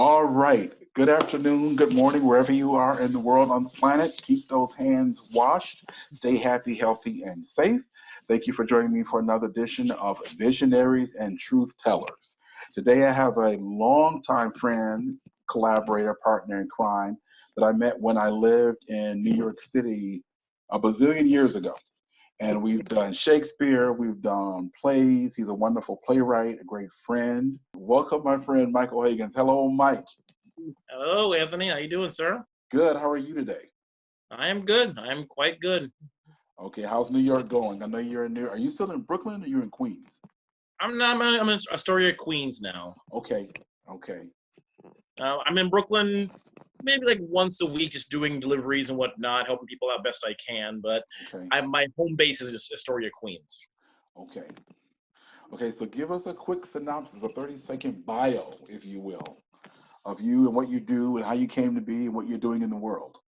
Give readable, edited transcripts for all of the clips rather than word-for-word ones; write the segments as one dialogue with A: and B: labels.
A: All right. Good afternoon, good morning, wherever you are in the world on the planet. Keep those hands washed. Stay happy, healthy, and safe. Thank you for joining me for another edition of Visionaries and Truthtellers. Today I have a longtime friend, collaborator, partner in crime that I met when I lived in New York City a bazillion years ago. And we've done Shakespeare, we've done plays. He's a wonderful playwright, a great friend. Welcome, my friend Michael Hagins. Hello, Mike.
B: Hello, Anthony. How you doing, sir?
A: Good. How are you today?
B: I am good. I am quite good.
A: Okay. How's New York going? I know you're in New. Are you still in Brooklyn or you're in Queens?
B: I'm not. I'm in Astoria, Queens now.
A: Okay. Okay.
B: I'm in Brooklyn, maybe like once a week, just doing deliveries and whatnot, helping people out best I can. But
A: Okay.
B: my home base is just Astoria, Queens.
A: Okay. Okay. So give us a quick synopsis, a 30-second bio, if you will, of you and what you do and how you came to be and what you're doing in the world.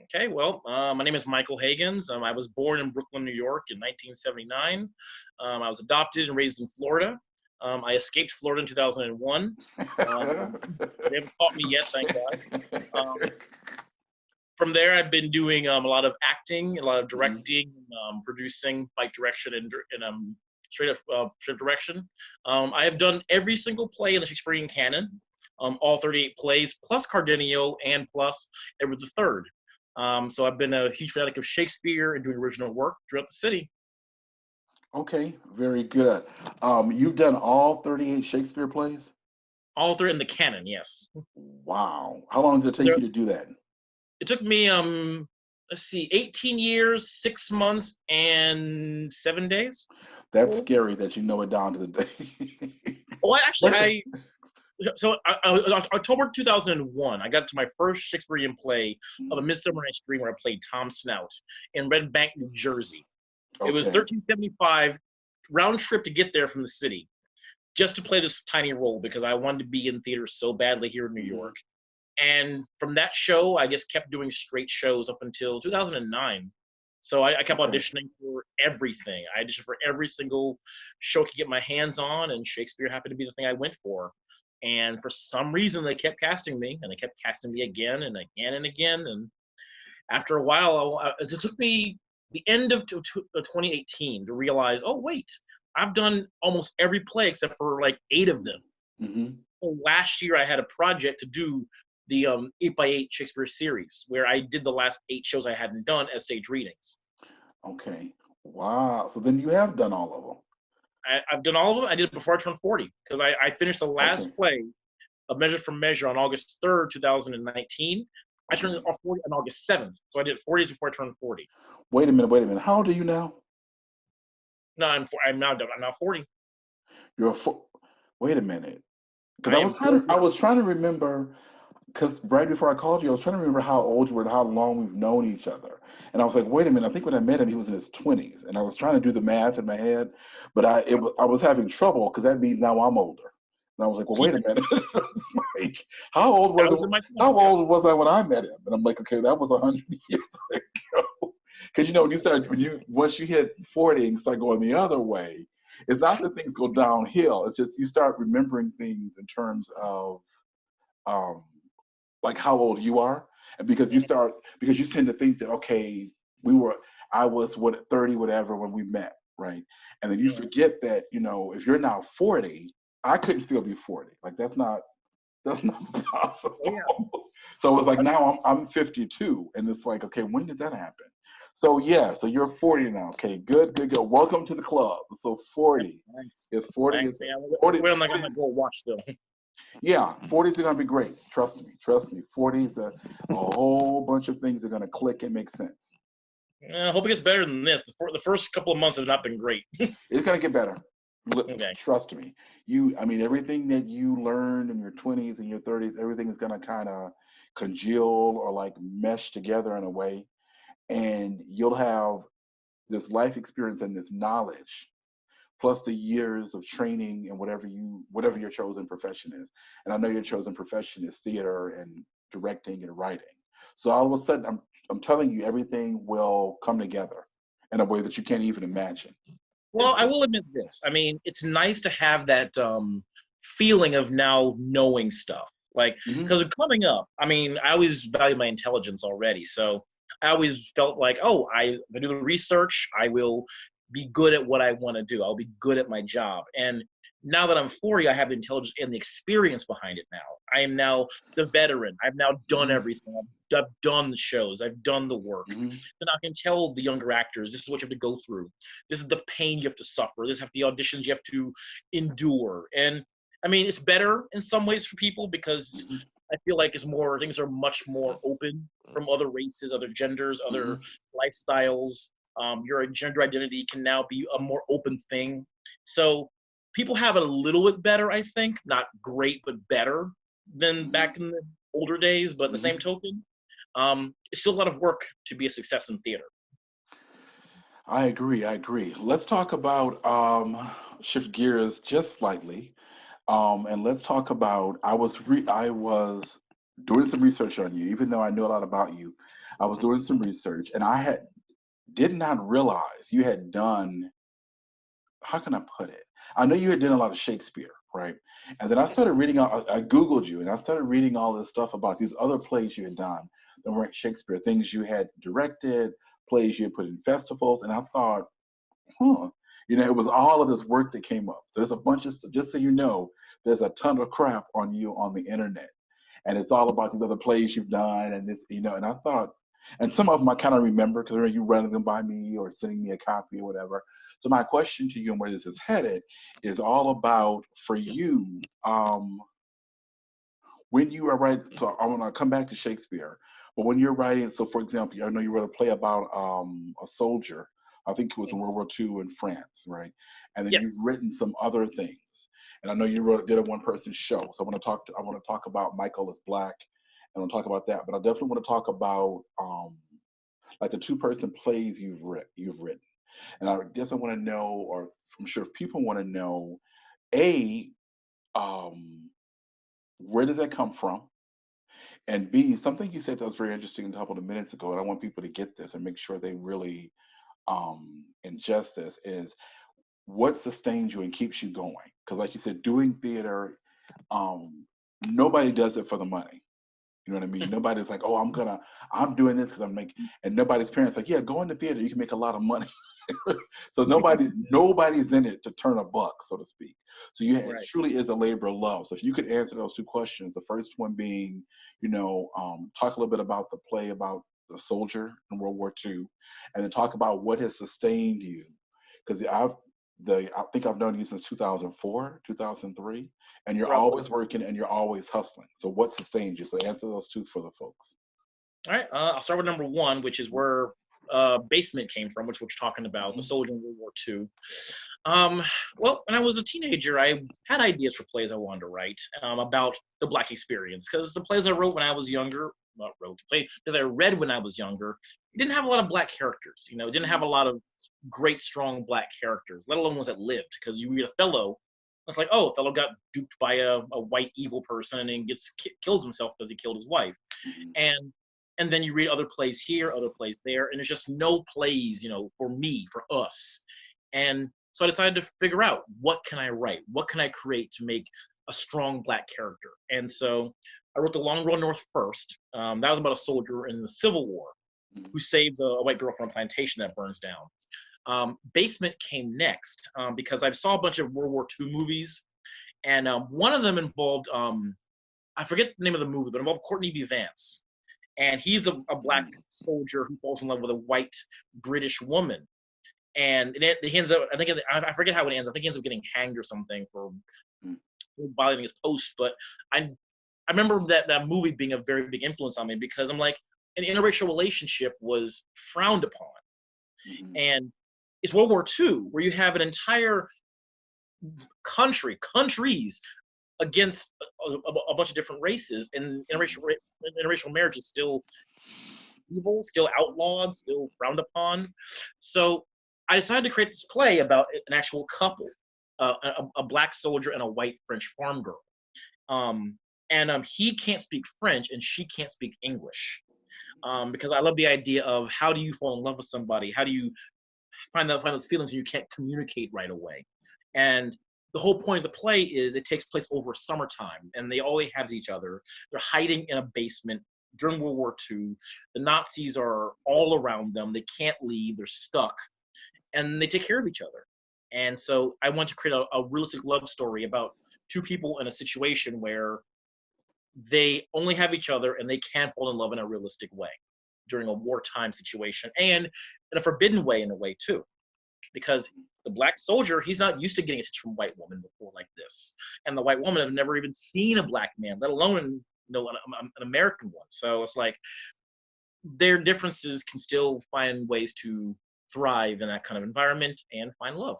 B: Okay. Well, my name is Michael Hagins. I was born in Brooklyn, New York, in 1979. I was adopted and raised in Florida. I escaped Florida in 2001. They haven't caught me yet, thank God. Um, from there, I've been doing a lot of acting, a lot of
A: Mhm.
B: directing, producing, like direction and straight direction. I have done every single play in the Shakespearean canon, all 38 plays, plus Cardenio and plus Edward III. So I've been a huge fanatic of Shakespeare and doing original work throughout the city.
A: Okay. Very good. You've done all 38 Shakespeare plays?
B: All three in the canon, yes.
A: Wow. How long did it take
B: There,
A: you to do that?
B: it took me let's see, 18 years, 6 months, and 7 days.
A: That's scary that you know it down to the day.
B: Oh, I actually,
A: But
B: October 2001, I got to my first Shakespearean play of A Midsummer Night's Dream, where I played Tom Snout in Red Bank, New Jersey. It was
A: okay,
B: 1375 round trip to get there from the city, just to play this tiny role because I wanted to be in theater so badly here in New
A: hmm
B: York. And from that show, I just kept doing straight shows up until 2009. So I kept
A: okay,
B: auditioning for everything. I auditioned for every single show I could get my hands on, and Shakespeare happened to be the thing I went for. And for some reason, they kept casting me, and they kept casting me again and again and again. And after a while, it took me the end of 2018 to realize, oh wait, I've done almost every play except for like 8 of them.
A: hmm
B: So last year, I had a project to do the 8x8 Shakespeare series, where I did the last 8 shows I hadn't done as stage readings.
A: okay. Wow. So then you have done all of them.
B: I've done all of them. I did it before I turned 40 because I finished the last
A: Okay,
B: play of Measure for Measure on August 3rd, 2019. I turned
A: okay.
B: off 40 on August 7th, so I did it 4 days before I turned 40.
A: Wait a minute. Wait a minute. How old are you now?
B: No, I'm now done. I'm now 40.
A: You're a four. Wait a minute. Because
B: I
A: I
B: am
A: was trying to.
B: 40.
A: I was trying to remember. Because right before I called you, I was trying to remember how old you were and how long we've known each other. And I was like, wait a minute. I think when I met him, he was in his 20s, and I was trying to do the math in my head, but I was having trouble because that means now I'm older. And I was like, well, wait a minute. It's like, how old
B: I
A: was it?
B: was in my
A: How
B: 20s.
A: old was I when I met him? And I'm like, okay, that was 100 years ago. Because when you start when you once you hit 40 and start going the other way, it's not that things go downhill. It's just you start remembering things in terms of um, like how old you are, and because you tend to think that okay, we were I was 30 whatever when we met, right? And then you
B: Mhm.
A: forget that if you're now 40, I couldn't still be 40. Like that's not
B: Oh yeah.
A: possible. So it's like now I'm 52, and it's like okay, when did that happen? So yeah, so you're 40 now. Okay, good, good, good. Welcome to the club. So 40
B: Thanks.
A: is 40 is
B: Thanks. Yeah,
A: 40.
B: wait on like
A: 40
B: on my
A: is
B: gold watch still.
A: yeah, 40s are gonna be great. Trust me, trust me. 40s, a whole bunch of things are gonna click and make sense.
B: I hope it gets better than this. The first couple of months have not been great.
A: It's gonna get better.
B: Okay.
A: Trust me. I mean, everything that you learned in your 20s and your 30s, everything is gonna kind of congeal or like mesh together in a way, and you'll have this life experience and this knowledge plus the years of training and whatever your chosen profession is. And I know your chosen profession is theater and directing and writing. So all of a sudden, I'm telling you, everything will come together in a way that you can't even imagine.
B: Well, I will admit this. I mean, it's nice to have that feeling of now knowing stuff. Like,
A: Hmm.
B: because coming up, I mean, I always value my intelligence already. So I always felt like, oh, if I do the research, I will be good at what I want to do. I'll be good at my job. And now that I'm 40, I have the intelligence and the experience behind it now. I am now the veteran. I've now done
A: Hmm.
B: everything. I've done the shows. I've done the work.
A: Hmm.
B: And I can tell the younger actors, this is what you have to go through. This is the pain you have to suffer. This is the auditions you have to endure. And I mean, it's better in some ways for people because
A: Hmm.
B: I feel like things are much more open from other races, other genders, other
A: Hmm.
B: lifestyles. Your gender identity can now be a more open thing. So people have it a little bit better, I think. Not great, but better than
A: Hmm.
B: back in the older days. But in the same
A: Hmm.
B: token, it's still a lot of work to be a success in theater.
A: I agree. I agree. Let's talk about shift gears just slightly, and let's talk about. I was doing some research on you, even though I knew a lot about you. I was doing some research, and did not realize you had done. How can I put it? I know you had done a lot of Shakespeare, right? And then I started reading. I Googled you, and I started reading all this stuff about these other plays you had done that weren't Shakespeare, things you had directed, plays you had put in festivals, and I thought, huh. It was all of this work that came up. So there's a bunch of stuff, just so you know, there's a ton of crap on you on the internet. And it's all about these other plays you've done and this, and I thought, and some of them I kind of remember because you running them by me or sending me a copy or whatever. So my question to you and where this is headed is all about for you, when you are writing, so I want to come back to Shakespeare, but when you're writing, so for example, I know you wrote a play about a soldier, I think it was in World War II in France, right? And then you've
B: Yes.
A: written some other things, and I know you did a one person show. So I want to talk about Michael is Black, and I want to talk about that, but I definitely want to talk about like the two-person plays you've written, and I guess I want to know, or I'm sure people want to know, a um, where does that come from? And B, something you said that was very interesting a couple of minutes ago, and I want people to get this and make sure they really ingest this, is what sustains you and keeps you going. Because, like you said, doing theater, um, nobody does it for the money. You know what I mean? Nobody's like, oh, I'm doing this because I'm making, and nobody's parents like, yeah, go into theater, you can make a lot of money. So nobody's in it to turn a buck, so to speak. So it
B: Right.
A: truly is a labor of love. So if you could answer those two questions, the first one being, talk a little bit about the play about the soldier in World War II, and then talk about what has sustained you, because I think I've known you since 2004, 2003, and you're
B: Roughly.
A: always working and you're always hustling. So what sustains you? So answer those two for the folks.
B: All right. I'll start with number one, which is where Basement came from, which we're talking about, the
A: Hmm.
B: soldier in World War II. Um, well, when I was a teenager, I had ideas for plays I wanted to write about the Black experience because the plays I wrote when I was younger, not wrote, play because I read when I was younger, it didn't have a lot of Black characters. It didn't have a lot of great, strong Black characters, let alone ones that lived. Because you read Othello, it's like, oh, Othello got duped by a white evil person and then kills himself because he killed his wife,
A: Hmm.
B: and then you read other plays here, other plays there, and there's just no plays, for me, for us. And so I decided to figure out what can I write, what can I create to make a strong Black character. And so I wrote The Long Road North first. That was about a soldier in the Civil War who saves a white girl from a plantation that burns down. Basement came next because I saw a bunch of World War II movies, and one of them involved I forget the name of the movie, but it involved Courtney B. Vance, and he's a Black
A: Hmm.
B: soldier who falls in love with a white British woman, and he ends up. I forget how it ends. I think he ends up getting hanged or something for violating his post. But I remember that movie being a very big influence on me because I'm like, an interracial relationship was frowned upon,
A: Hmm.
B: and it's World War II where you have an entire countries against a bunch of different races, and
A: Hmm.
B: interracial marriage is still evil, still outlawed, still frowned upon. So I decided to create this play about an actual couple, a Black soldier and a white French farm girl. Um, and he can't speak French and she can't speak English. Because I love the idea of how do you fall in love with somebody? How do you find those feelings you can't communicate right away? And the whole point of the play is it takes place over summertime, and they all have each other. They're hiding in a basement during World War II. The Nazis are all around them. They can't leave. They're stuck, and they take care of each other. And so I want to create a realistic love story about two people in a situation where they only have each other and they can fall in love in a realistic way during a wartime situation, and in a forbidden way in a way too, because the black soldier, he's not used to getting attention from a white woman before like this, and the white woman have never even seen a black man, let alone an American one. So it's like their differences can still find ways to thrive in that kind of environment and find love.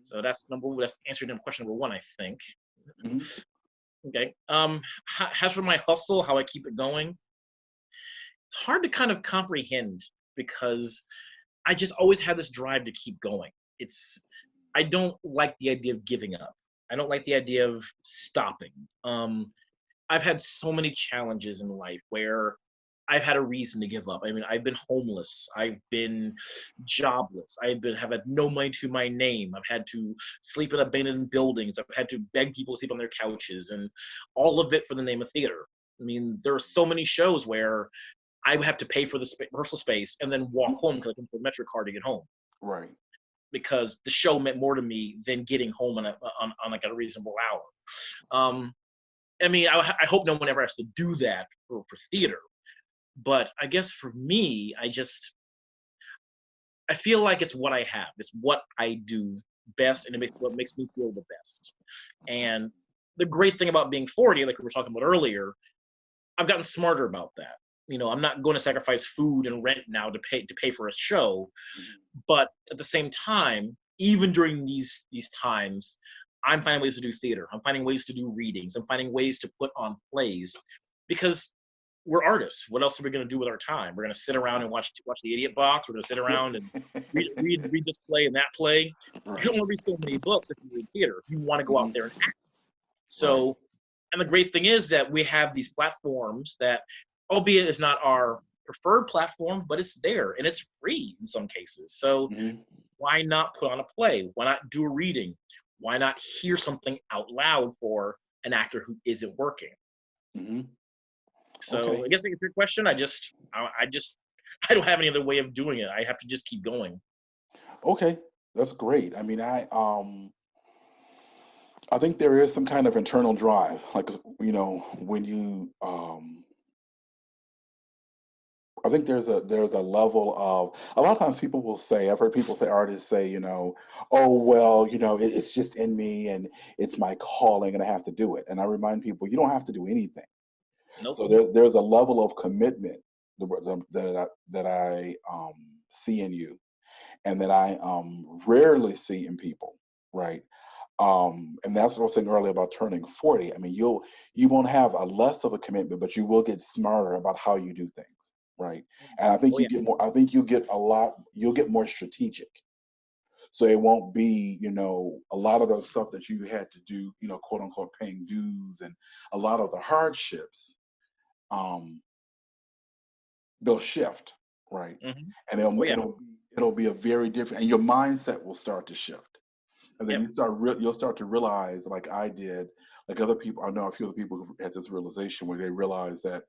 B: So that's answering question number one, I think.
A: Mhm.
B: Okay. As for my hustle, how I keep it going, it's hard to kind of comprehend because I just always had this drive to keep going. I don't like the idea of giving up. I don't like the idea of stopping. I've had so many challenges in life where I've had a reason to give up. I mean, I've been homeless. I've been jobless. Have had no money to my name. I've had to sleep in abandoned buildings. I've had to beg people to sleep on their couches, and all of it for the name of theater. I mean, there are so many shows where I would have to pay for the rehearsal space and then walk home because I couldn't afford a Metro card to get home,
A: Right.
B: because the show meant more to me than getting home on like a reasonable hour. Um, I mean, I hope no one ever has to do that for theater, but I guess for me, I feel like it's what I have. It's what I do best, and what makes me feel the best. And the great thing about being 40, like we were talking about earlier, I've gotten smarter about that. I'm not going to sacrifice food and rent now to pay for a show, but at the same time, even during these times, I'm finding ways to do theater. I'm finding ways to do readings. I'm finding ways to put on plays, because we're artists. What else are we going to do with our time? We're going to sit around and watch the Idiot Box. We're going to sit around and read this play and that play. You can
A: Right.
B: only read so many books if you read theater. You want to go out
A: Mhm.
B: there and act.
A: Right.
B: So, and the great thing is that we have these platforms that, albeit is not our preferred platform, but it's there and it's free in some cases. So
A: Mhm.
B: why not put on a play? Why not do a reading? Why not hear something out loud for an actor who isn't working?
A: Mhm.
B: So
A: Okay.
B: I guess to answer your question, I don't have any other way of doing it. I have to just keep going.
A: Okay. That's great. I mean, I think there is some kind of internal drive, like when you I think there's a level of a lot of times people will say, I've heard people say, artists say, oh well, it's just in me and it's my calling and I have to do it. And I remind people you don't have to do anything.
B: Nope.
A: So there's a level of commitment that I see in you and that I rarely see in people, right? And that's what I was saying earlier about turning 40. I mean, you won't have a less of a commitment, but you will get smarter about how you do things, right? And I think
B: Oh yeah.
A: you get more. I think you'll get more strategic. So it won't be, a lot of the stuff that you had to do, quote unquote, paying dues and a lot of the hardships. Um, they'll shift, right?
B: Hmm.
A: And
B: Oh yeah.
A: it'll be a very different, and your mindset will start to shift. And then
B: Yep.
A: you'll start to realize, like I did, like other people. I know a few other people who had this realization where they realize that,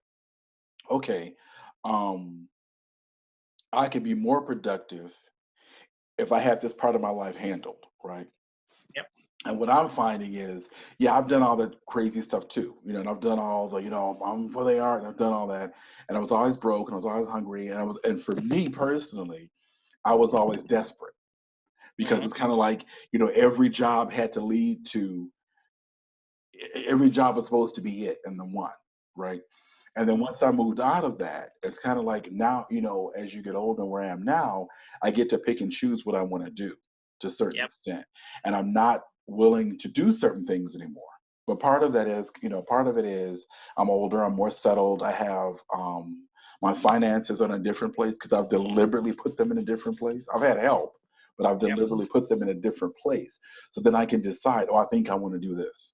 A: okay, um, I could be more productive if I had this part of my life handled, right?
B: Yep.
A: And what I'm finding is, yeah, I've done all the crazy stuff too, and I've done all the, I'm for the art, and I've done all that, and I was always broke, and I was always hungry, and for me personally, I was always desperate because
B: Hmm.
A: it's kind of like, every job had to lead to every job was supposed to be it and the one, right? And then
B: Hmm.
A: once I moved out of that, it's kind of like now, as you get older, where I am now, I get to pick and choose what I want to do to a certain
B: Yep.
A: extent. And I'm not willing to do certain things anymore. But part of that is, part of it is I'm older, I'm more settled. I have my finances are in a different place because I've deliberately put them in a different place. I've had help, but I've
B: Yep.
A: deliberately put them in a different place. So then I can decide, oh, I think I want to do this.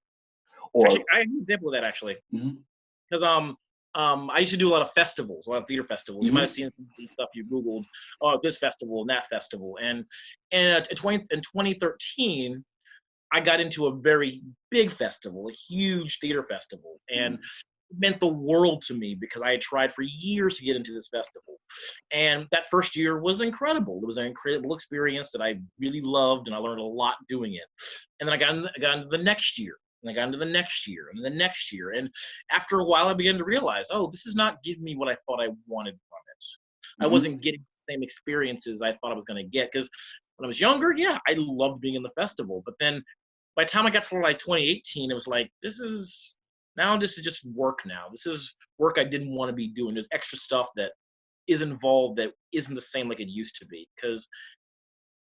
A: Or
B: Actually, I have an example of that actually,
A: mhm,
B: because I used to do a lot of festivals, a lot of theater festivals. You might have
A: mhm,
B: seen some stuff you Googled, oh, this festival and that festival, and in 2013. I got into a very big festival, a huge theater festival, and
A: Mhm.
B: it meant the world to me because I had tried for years to get into this festival. And that first year was incredible. It was an incredible experience that I really loved, and I learned a lot doing it. And then I got into the next year, and I got into the next year, and the next year. And after a while, I began to realize, oh, this is not giving me what I thought I wanted from it. I
A: Mhm.
B: wasn't getting the same experiences I thought I was going to get because when I was younger, yeah, I loved being in the festival. But then by the time I got to like 2018, it was like, this is just work now. This is work I didn't want to be doing. There's extra stuff that is involved that isn't the same like it used to be. Because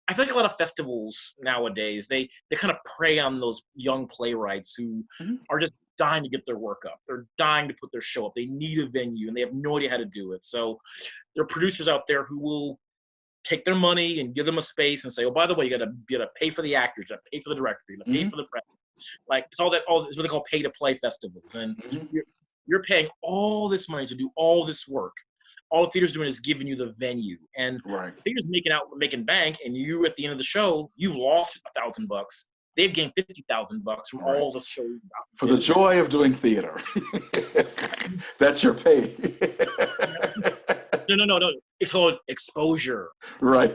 B: I feel like a lot of festivals nowadays, they kind of prey on those young playwrights who
A: Mhm.
B: are just dying to get their work up. They're dying to put their show up. They need a venue and they have no idea how to do it. So there are producers out there who will take their money and give them a space and say, oh, by the way, you gotta pay for the actors, you gotta pay for the director, you gotta pay
A: Mhm.
B: for the press. Like it's what they call pay to play festivals. And
A: Mhm.
B: you're paying all this money to do all this work. All the theater's doing is giving you the venue. And
A: Right.
B: the theater's making bank, and you at the end of the show, you've lost $1,000. They've gained $50,000 from
A: Right.
B: all the shows
A: For the
B: did for them.
A: joy of doing theater. That's your pay.
B: No, no, no, no. It's called exposure.
A: Right.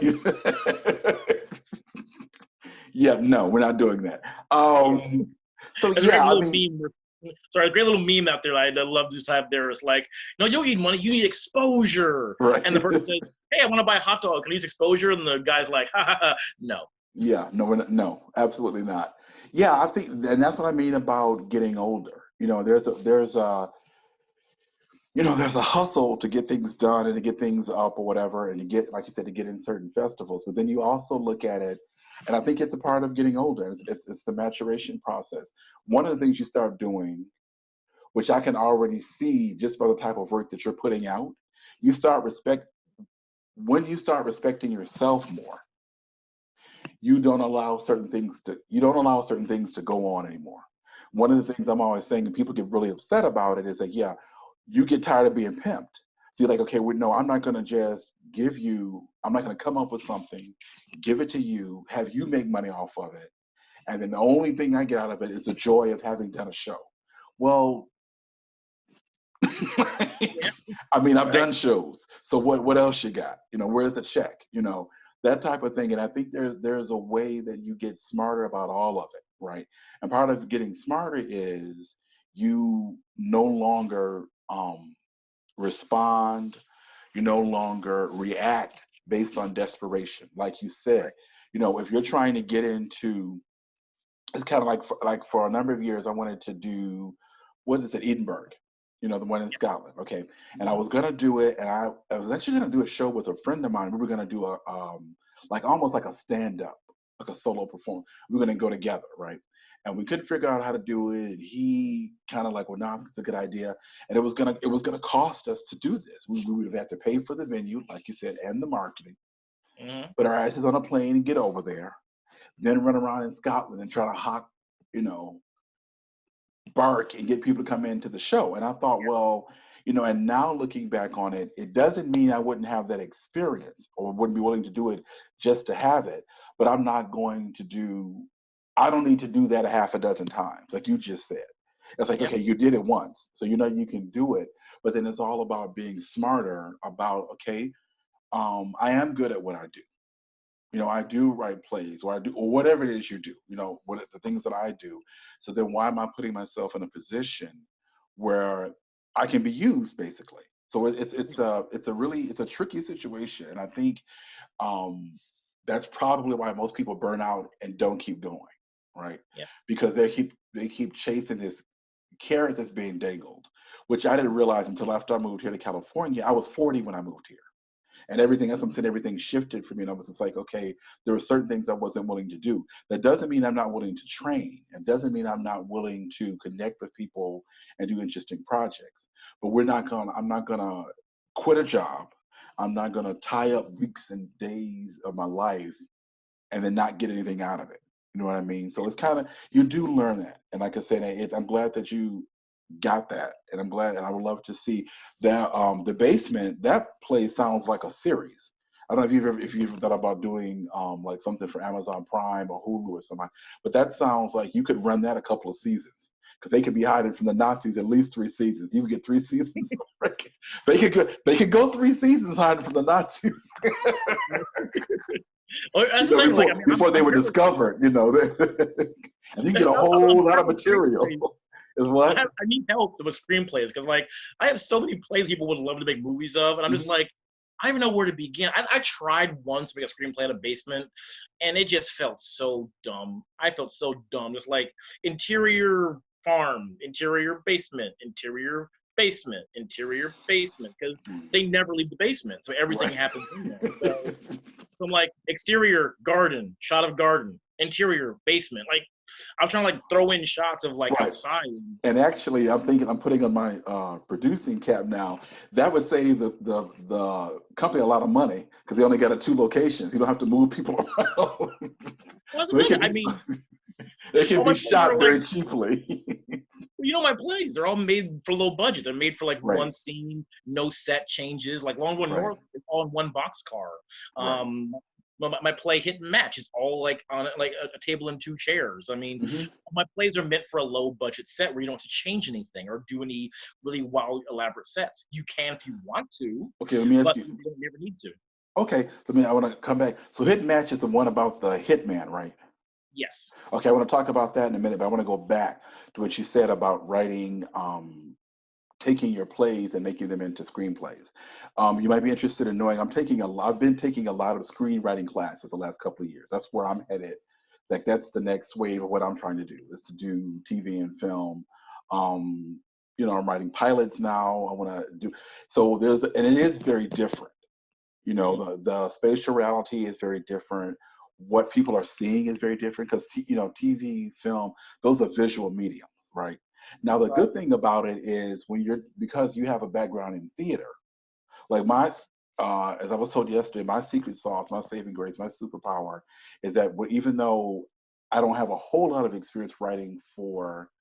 A: Yeah, no, we're not doing that.
B: Yeah.
A: So
B: There's a great
A: yeah, I
B: little
A: mean,
B: meme. Sorry, a great little meme out there I love to have there. It's like, no, you don't need money, you need exposure.
A: right.
B: And the person says, hey, I want to buy a hot dog. Can I use exposure? And the guy's like, ha ha ha, no.
A: Yeah, no, we're not, no, absolutely not. Yeah, I think, and that's what I mean about getting older. There's a hustle to get things done and to get things up or whatever, and to get, like you said, to get in certain festivals. But then you also look at it, and I think it's a part of getting older. It's the maturation process. One of the things you start doing, which I can already see just by the type of work that you're putting out, you start respect when you start respecting yourself more. You don't allow certain things to go on anymore. One of the things I'm always saying, and people get really upset about it, is that yeah, you get tired of being pimped. So you're like, okay, well, no, I'm not gonna just give you, I'm not gonna come up with something, give it to you, have you make money off of it, and then the only thing I get out of it is the joy of having done a show. Well,
B: Yeah,
A: I mean, I've
B: right.
A: done shows. So what else you got? Where's the check? That type of thing. And I think there's a way that you get smarter about all of it, right? And part of getting smarter is you no longer respond, you no longer react based on desperation. Like you said,
B: Right.
A: if you're trying to get into, it's kind of like for a number of years I wanted to do, what is it, Edinburgh, the one in
B: Yes.
A: Scotland. Okay. And I
B: Mhm.
A: was gonna do it, and I was actually gonna do a show with a friend of mine. We were gonna do a like almost like a stand-up, like a solo performance. We were gonna go together, right? And we couldn't figure out how to do it. And he kind of like, well, no, it's a good idea. And it was gonna cost us to do this. We would have had to pay for the venue, like you said, and the marketing,
B: Mhm.
A: put our asses on a plane and get over there, then run around in Scotland and try to hawk, you know, bark and get people to come into the show. And I thought, well, and now looking back on it, it doesn't mean I wouldn't have that experience or wouldn't be willing to do it just to have it. But I don't need to do that a half a dozen times, like you just said. It's like,
B: Yeah.
A: okay, you did it once, so you can do it. But then it's all about being smarter about, okay, I am good at what I do. I do write plays, or I do, or whatever it is you do, what the things that I do. So then why am I putting myself in a position where I can be used basically? So it's a tricky situation. And I think um, that's probably why most people burn out and don't keep going, right?
B: Yeah.
A: Because they keep chasing this carrot that's being dangled, which I didn't realize until after I moved here to California. I was 40 when I moved here, and everything, as I'm saying, everything shifted for me. And I was just like, okay, there were certain things I wasn't willing to do. That doesn't mean I'm not willing to train. It doesn't mean I'm not willing to connect with people and do interesting projects. But I'm not gonna quit a job. I'm not gonna tie up weeks and days of my life and then not get anything out of it. You know what I mean? So it's kind of, you do learn that. And like I said, I'm glad that you got that, and I'm glad, and I would love to see that. The basement, that place sounds like a series. I don't know if you've thought about doing like something for Amazon Prime or Hulu or something, but that sounds like you could run that a couple of seasons because they could be hiding from the Nazis at least 3 seasons. You could get 3 seasons. They could go 3 seasons hiding from the Nazis.
B: Well,
A: You
B: that's the
A: know,
B: thing. Like,
A: before
B: I mean,
A: before they
B: I'm
A: were
B: barely.
A: discovered. You know, and you can get a
B: I'm
A: whole lot of
B: terrible
A: material.
B: screenplays.
A: Is what?
B: I need help with screenplays because like I have so many plays people would love to make movies of, and I'm just
A: Mhm.
B: like, I don't even know where to begin. I tried once to make a screenplay in a basement, and it just felt so dumb. I felt so dumb. Just like interior farm, interior basement, because they never leave the basement, so everything
A: Right.
B: happens in there. So I'm like exterior garden, shot of garden, interior basement. Like I was trying to like throw in shots of like
A: Right.
B: outside.
A: And actually, I'm thinking I'm putting on my producing cap now. That would save the company a lot of money because they only got 2 locations. You don't have to move people around,
B: Well, that's
A: so
B: the thing. I mean,
A: it can
B: all
A: be
B: my plays are
A: shot
B: like,
A: very cheaply.
B: my plays. They're all made for low budget. They're made for like
A: Right.
B: one scene, no set changes. Like Long One
A: Right.
B: North, it's all in one boxcar.
A: Right.
B: Um, my play Hit and Match is all like on like a table and 2 chairs. I mean,
A: Hmm.
B: my plays are meant for a low budget set where you don't have to change anything or do any really wild elaborate sets. You can if you want to,
A: Okay. Let me ask
B: but
A: you.
B: you don't never need to.
A: Okay. I want to come back. So, hit match is the one about the hitman, right?
B: Yes.
A: Okay. I want to talk about that in a minute, but I want to go back to what you said about writing. Taking your plays and making them into screenplays. You might be interested in knowing I've been taking a lot of screenwriting classes the last couple of years. That's where I'm headed. Like that's the next wave of what I'm trying to do is to do TV and film. Um, I'm writing pilots now. I want to do so. And it is very different.
B: Hmm.
A: The spatial reality is very different. What people are seeing is very different because TV, film, those are visual mediums, right? Now the
B: Right.
A: good thing about it is because you have a background in theater, like my as I was told yesterday, my secret sauce, my saving grace, my superpower is that even though I don't have a whole lot of experience writing for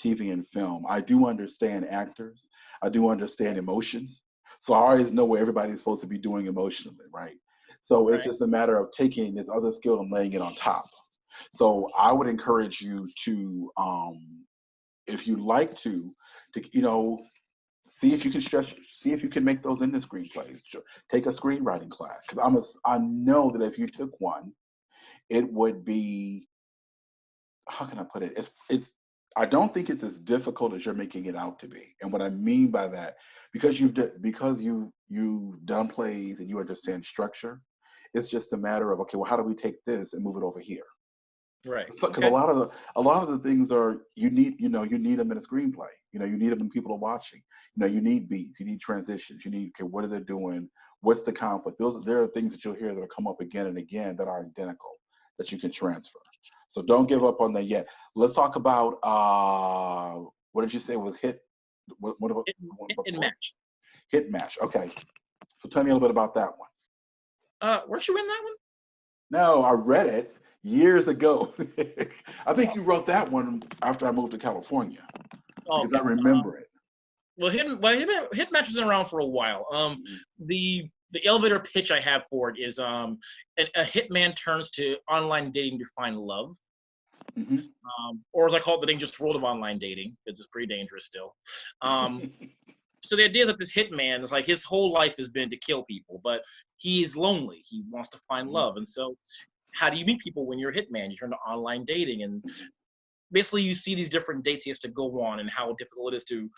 A: TV and film, I do understand actors. I do understand emotions. So I always know what everybody's supposed to be doing emotionally, right? So it's
B: Right.
A: just a matter of taking this other skill and laying it on top. So I would encourage you to, if you like to see if you can see if you can make those into screenplays. Take a screenwriting class because I know that if you took one, it would be, how can I put it? It's I don't think it's as difficult as you're making it out to be. And what I mean by that, because you've done plays and you understand structure, it's just a matter of, okay, well, how do we take this and move it over here?
B: Right.
A: Because
B: Okay.
A: a lot of the things are you need them in a screenplay. You need them when people are watching. You need beats, you need transitions, you need, okay, what are they doing? What's the conflict? There are things that you'll hear that will come up again and again that are identical that you can transfer. So don't give up on that yet. Let's talk about what did you say was hit? What
B: Hit and
A: before
B: Match.
A: hit match? Okay, so tell me a little bit about that one.
B: Weren't you in that one?
A: No, I read it years ago. I think
B: Oh,
A: you wrote that one after I moved to California
B: oh,
A: because I
B: okay.
A: remember it.
B: Hit Match has been around for a while.
A: Mhm.
B: The elevator pitch I have for it is a hitman turns to online dating to find love.
A: Mhm.
B: Or as I call it, the dangerous world of online dating. It's just pretty dangerous still. Um, so the idea is that this hitman is like his whole life has been to kill people, but he is lonely. He wants to find
A: Mhm.
B: love, and so how do you meet people when you're a hitman? You turn to online dating, and
A: Mhm.
B: basically you see these different dates he has to go on, and how difficult it is to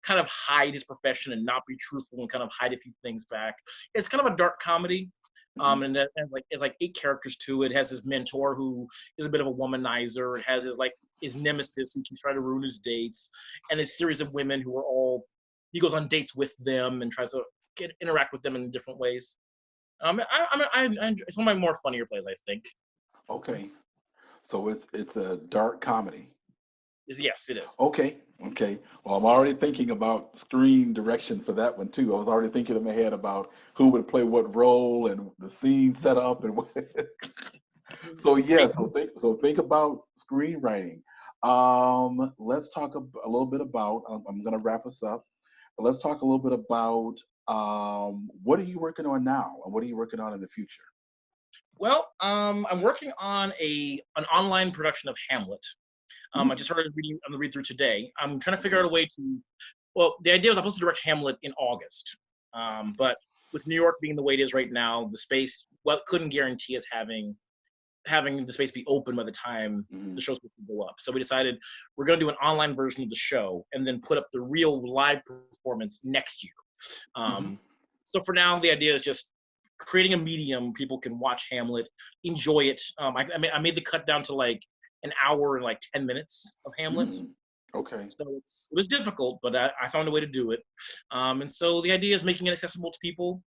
B: kind of hide his profession and not be truthful and kind of hide a few things back. It's kind of a dark comedy.
A: Mhm.
B: And that has like it's like 8 characters to it. It has his mentor who is a bit of a womanizer. It has his nemesis who keeps trying to ruin his dates, and a series of women who are all he goes on dates with them and tries to interact with them in different ways. It's one of my more funnier plays, I think.
A: Okay, so it's a dark comedy.
B: Yes, it is.
A: Okay, okay. Well, I'm already thinking about screen direction for that one too. I was already thinking in my head about who would play what role and the scene set up and what. So yeah,
B: Hey,
A: think about screenwriting. Let's talk a little bit about. I'm going to wrap us up. let's talk a little bit about what are you working on now, and what are you working on in the future?
B: Well, I'm working on an online production of Hamlet. I
A: Mm,
B: just started reading on the read through today. I'm trying to figure out a way to. Well, the idea was I'm supposed to direct Hamlet in August, but with New York being the way it is right now, the space couldn't guarantee us having the space be open by the time
A: mm,
B: the show's supposed to go up. So we decided we're going to do an online version of the show and then put up the real live performance next year.
A: mm,
B: Um, so for now, the idea is just creating a medium people can watch Hamlet, enjoy it. I made the cut down to like an hour and like 10 minutes of Hamlet.
A: mm. Okay.
B: So it was difficult, but I found a way to do it. And so the idea is making it accessible to people,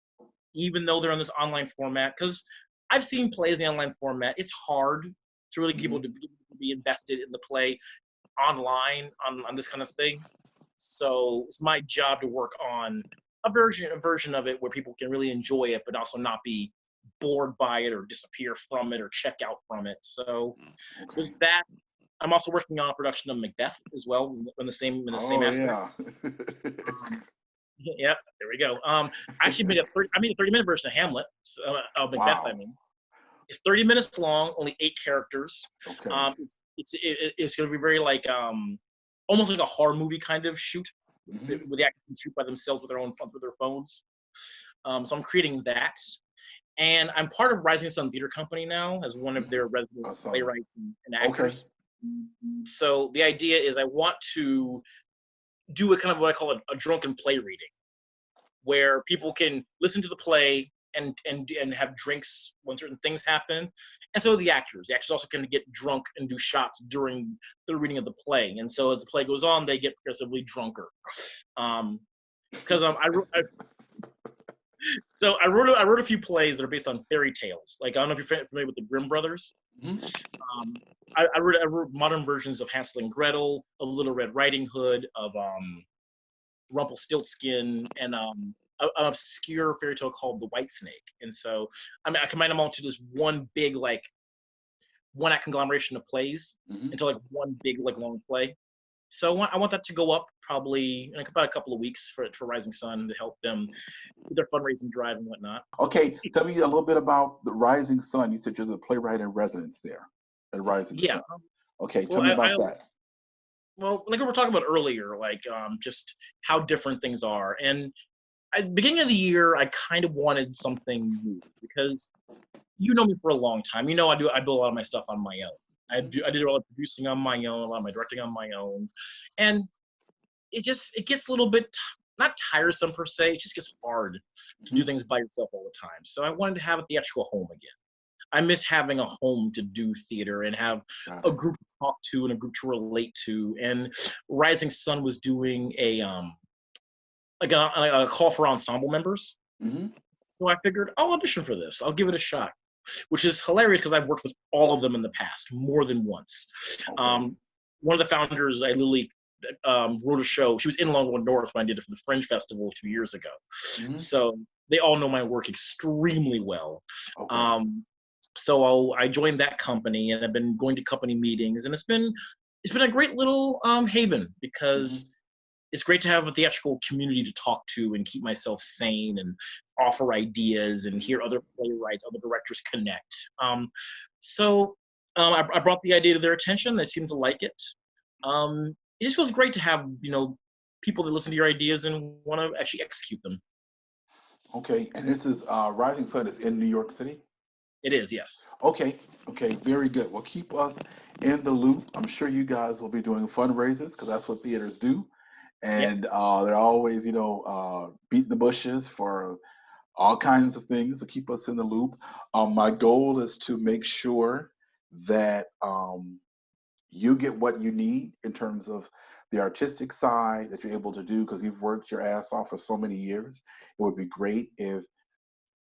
B: even though they're in this online format. Because I've seen plays in the online format. It's hard to really get people
A: Mm,
B: to be invested in the play online on this kind of thing. So it's my job to work on a version of it where people can really enjoy it, but also not be bored by it or disappear from it or check out from it. So
A: okay.
B: there's that. I'm also working on a production of Macbeth as well in the same
A: Oh
B: aspect.
A: yeah.
B: Um, yeah, there we go. I actually I made a 30-minute version of Hamlet, of Macbeth. I
A: Wow.
B: mean, it's 30 minutes long, only 8 characters.
A: Okay.
B: It's going to be very like almost like a horror movie kind of shoot,
A: Hmm.
B: where the actors can shoot by themselves with their phones. So I'm creating that, and I'm part of Rising Sun Theater Company now as one of their resident
A: I saw that.
B: playwrights and
A: Okay.
B: actors. So the idea is I want to do a kind of what I call a drunken play reading, where people can listen to the play and have drinks when certain things happen. And so the actors. The actors also can get drunk and do shots during the reading of the play. And so as the play goes on, they get progressively drunker. Because I wrote a few plays that are based on fairy tales. Like I don't know if you're familiar with the Grimm brothers.
A: Mhm.
B: Um, I wrote modern versions of Hansel and Gretel, of Little Red Riding Hood, of Rumpelstiltskin, and an obscure fairy tale called The White Snake. And so I combine them all to this one big like one act conglomeration of plays
A: Mhm.
B: into like one big like long play. So I want that to go up probably in about a couple of weeks for Rising Sun to help them with their fundraising drive and whatnot.
A: Okay, tell me a little bit about the Rising Sun. You said you're the playwright in residence there at Rising
B: Yeah.
A: Sun. Okay, tell
B: Well,
A: me about that.
B: like we were talking about earlier, like just how different things are. And at the beginning of the year, I kind of wanted something new because you know me for a long time. You know I build a lot of my stuff on my own.
A: Mhm.
B: I did all the producing on my own, a lot of my directing on my own, and it gets a little bit not tiresome per se. It just gets hard to do
A: Mhm.
B: things by yourself all the time. So I wanted to have a theatrical home again. I missed having a home to do theater and have
A: Got
B: a
A: it.
B: group to talk to and a group to relate to. And Rising Sun was doing a call for ensemble members.
A: Mhm.
B: So I figured I'll audition for this. I'll give it a shot, which is hilarious because I've worked with all of them in the past more than once.
A: Okay.
B: Um, One of the founders, I literally wrote a show. She was in Longwood North when I did it for the Fringe Festival 2 years ago.
A: Mhm.
B: So they all know my work extremely well.
A: Okay.
B: Um, so I joined that company and I've been going to company meetings, and it's been a great little haven
A: Mhm.
B: because it's great to have a theatrical community to talk to and keep myself sane and offer ideas and
A: Mhm.
B: hear other playwrights, other directors connect. So I brought the idea to their attention. They seem to like it. It just feels great to have people that listen to your ideas and want to actually execute them.
A: Okay, and this is Rising Sun is in New York City.
B: It is, yes.
A: Okay, okay, very good. Well, keep us in the loop. I'm sure you guys will be doing fundraisers because that's what theaters do,
B: Yep.
A: and they're always, beating the bushes for all kinds of things to keep us in the loop. My goal is to make sure that you get what you need in terms of the artistic side that you're able to do because you've worked your ass off for so many years. It would be great if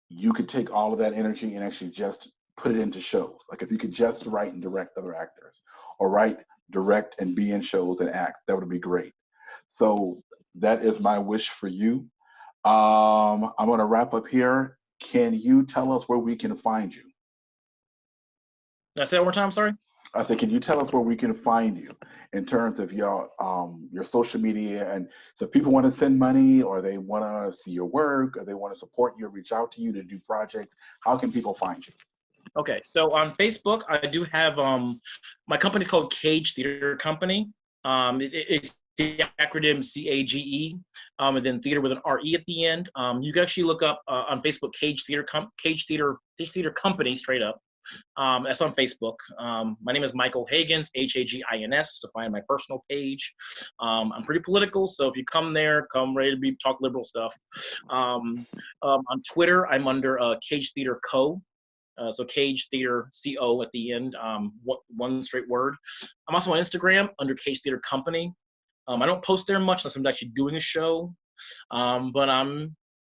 A: you could take all of that energy and actually just put it into shows. Like if you could just write and direct other actors, or write, direct, and be in shows and act, that would be great. So that is my wish for you. I'm going to wrap up here. Can you tell us where we can find you?
B: Did I say that one more time? Sorry.
A: I said, can you tell us where we can find you in terms of your social media? And so if people want to send money or they want to see your work or they want to support you, reach out to you to do projects, how can people find you?
B: Okay, so on Facebook, I do have my company's called C.A.G.E Theater Company. It's the acronym C.A.G.E, and then theater with an R-E at the end. You can actually look up on Facebook C.A.G.E Theater Company straight up. That's on Facebook. My name is Michael Hagins, Hagins, to find my personal page. I'm pretty political, so if you come there, come ready to talk liberal stuff. On Twitter, I'm under C.A.G.E Theater Co. So C.A.G.E Theater CO at the end, one straight word. I'm also on Instagram under C.A.G.E Theater Company. I don't post there much unless I'm actually doing a show, but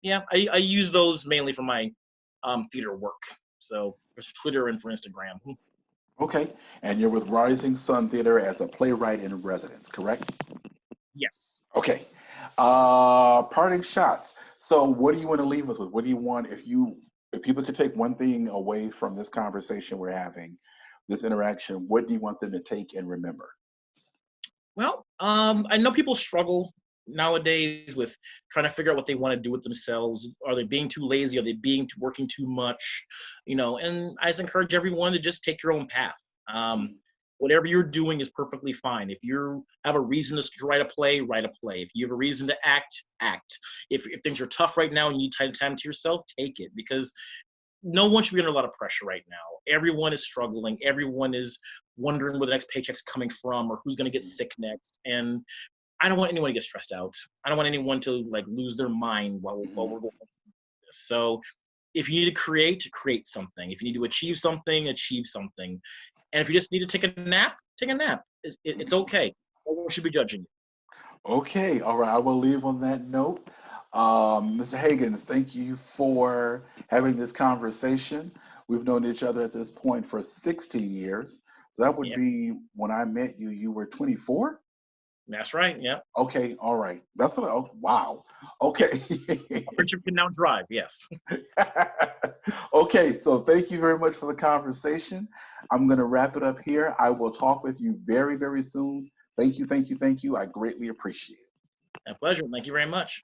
B: yeah, I use those mainly for my theater work. So there's Twitter and for Instagram.
A: Okay. And you're with Rising Sun Theater as a playwright in residence, correct?
B: Yes.
A: Okay. Parting shots. So what do you want to leave us with? What do you want if people could take one thing away from this conversation we're having, this interaction, what do you want them to take and remember?
B: Well, I know people struggle nowadays with trying to figure out what they want to do with themselves. Are they being too lazy? Are they working too much? And I just encourage everyone to just take your own path. Um, Whatever you're doing is perfectly fine. If you have a reason to write a play, write a play. If you have a reason to act, act. If things are tough right now and you need time to yourself, take it, because no one should be under a lot of pressure right now. Everyone is struggling. Everyone is wondering where the next paycheck's coming from or who's going to get sick next. And I don't want anyone to get stressed out. I don't want anyone to like lose their mind while we're going through this. So if you need to create something. If you need to achieve something, achieve something. And if you just need to take a nap, take a nap. It's okay. No one should be judging you.
A: Okay, all right. I will leave on that note. Mr. Hagins, thank you for having this conversation. We've known each other at this point for 16 years. So that would
B: Yes,
A: be when I met you, you were 24?
B: that's right. Yeah.
A: Okay, all right. That's what, oh, wow. Okay.
B: Richard can now drive. Yes.
A: Okay, so thank you very much for the conversation. I'm going to wrap it up here. I will talk with you very, very soon. Thank you, thank you, thank you. I greatly appreciate it.
B: My pleasure. Thank you very much.